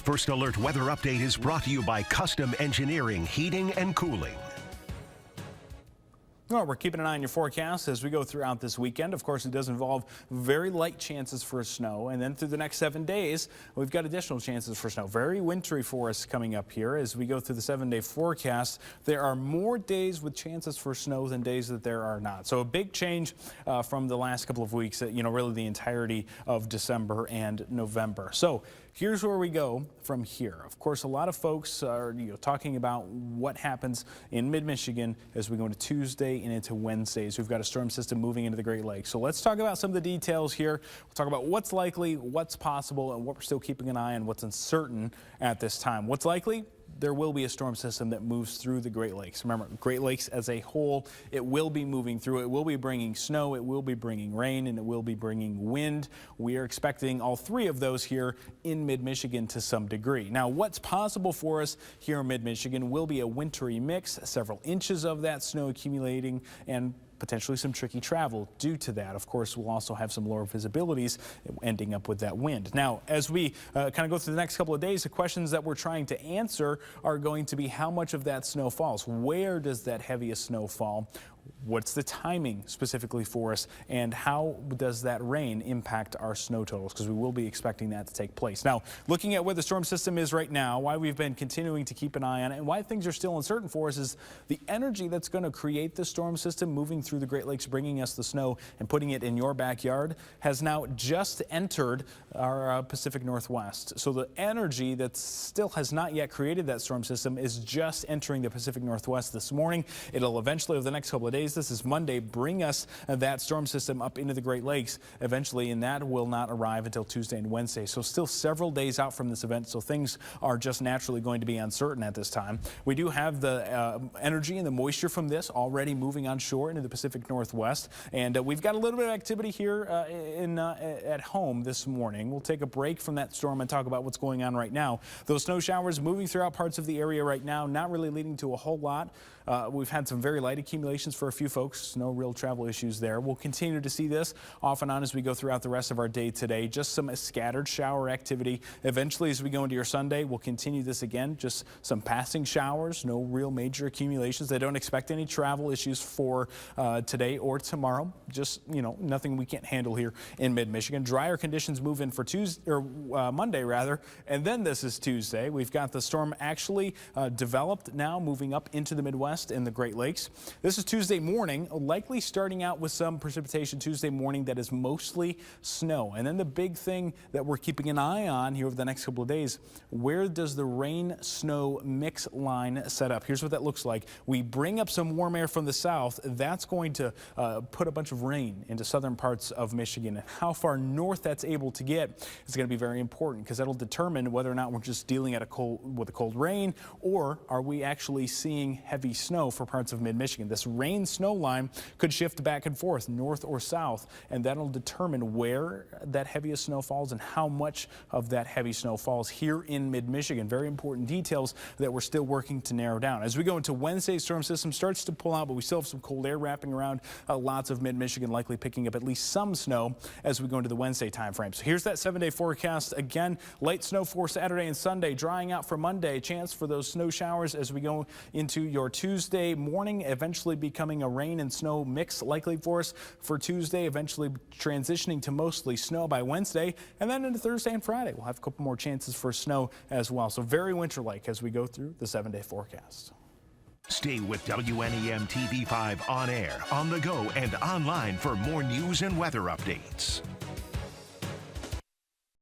First Alert Weather Update is brought to you by Custom Engineering, Heating and Cooling. Well, we're keeping an eye on your forecast as we go throughout this weekend. Of course, it does involve very light chances for snow. And then through the next 7 days, we've got additional chances for snow. Very wintry for us coming up here as we go through the 7-day forecast. There are more days with chances for snow than days that there are not. So a big change from the last couple of weeks, really the entirety of December and November. So here's where we go from here. Of course, a lot of folks are talking about what happens in mid-Michigan as we go into Tuesday and into Wednesdays. We've got a storm system moving into the Great Lakes. So let's talk about some of the details here. We'll talk about what's likely, what's possible, and what we're still keeping an eye on, what's uncertain at this time. What's likely? There will be a storm system that moves through the Great Lakes. Remember, Great Lakes as a whole, it will be moving through. It will be bringing snow, it will be bringing rain, and it will be bringing wind. We are expecting all three of those here in mid-Michigan to some degree. Now, what's possible for us here in mid-Michigan will be a wintry mix, several inches of that snow accumulating, and potentially some tricky travel due to that. Of course, we'll also have some lower visibilities ending up with that wind. Now, as we kind of go through the next couple of days, the questions that we're trying to answer are going to be how much of that snow falls? Where does that heaviest snow fall? What's the timing specifically for us, and how does that rain impact our snow totals? Because we will be expecting that to take place. Now, looking at where the storm system is right now, why we've been continuing to keep an eye on it, and why things are still uncertain for us is the energy that's going to create the storm system moving through the Great Lakes, bringing us the snow and putting it in your backyard, has now just entered our Pacific Northwest. So the energy that still has not yet created that storm system is just entering the Pacific Northwest this morning. It'll eventually, over the next couple of days, this is Monday, bring us that storm system up into the Great Lakes eventually, and that will not arrive until Tuesday and Wednesday. So still several days out from this event, so things are just naturally going to be uncertain at this time. We do have the energy and the moisture from this already moving on shore into the Pacific Northwest, and we've got a little bit of activity here at home this morning. We'll take a break from that storm and talk about what's going on right now. Those snow showers moving throughout parts of the area right now, not really leading to a whole lot. We've had some very light accumulations for a few folks. No real travel issues there. We'll continue to see this off and on as we go throughout the rest of our day today. Just some scattered shower activity. Eventually, as we go into your Sunday, we'll continue this again. Just some passing showers. No real major accumulations. They don't expect any travel issues for today or tomorrow. Just, nothing we can't handle here in mid-Michigan. Drier conditions move in for Tuesday, or Monday rather, and then this is Tuesday. We've got the storm actually developed now, moving up into the Midwest in the Great Lakes. This is Tuesday morning, likely starting out with some precipitation Tuesday morning that is mostly snow. And then the big thing that we're keeping an eye on here over the next couple of days, where does the rain-snow mix line set up? Here's what that looks like. We bring up some warm air from the south. That's going to put a bunch of rain into southern parts of Michigan. And how far north that's able to get is going to be very important, because that'll determine whether or not we're just dealing with a cold rain, or are we actually seeing heavy snow for parts of mid-Michigan. This rain-snow line could shift back and forth, north or south, and that'll determine where that heaviest snow falls and how much of that heavy snow falls here in mid-Michigan. Very important details that we're still working to narrow down. As we go into Wednesday, storm system starts to pull out, but we still have some cold air wrapping around. Lots of mid-Michigan likely picking up at least some snow as we go into the Wednesday time frame. So here's that 7-day forecast. Again, light snow for Saturday and Sunday, drying out for Monday. Chance for those snow showers as we go into your Tuesday morning, eventually becoming a rain and snow mix likely for us for Tuesday, eventually transitioning to mostly snow by Wednesday, and then into Thursday and Friday. We'll have a couple more chances for snow as well. So very winter-like as we go through the 7-day forecast. Stay with WNEM TV5 on air, on the go, and online for more news and weather updates.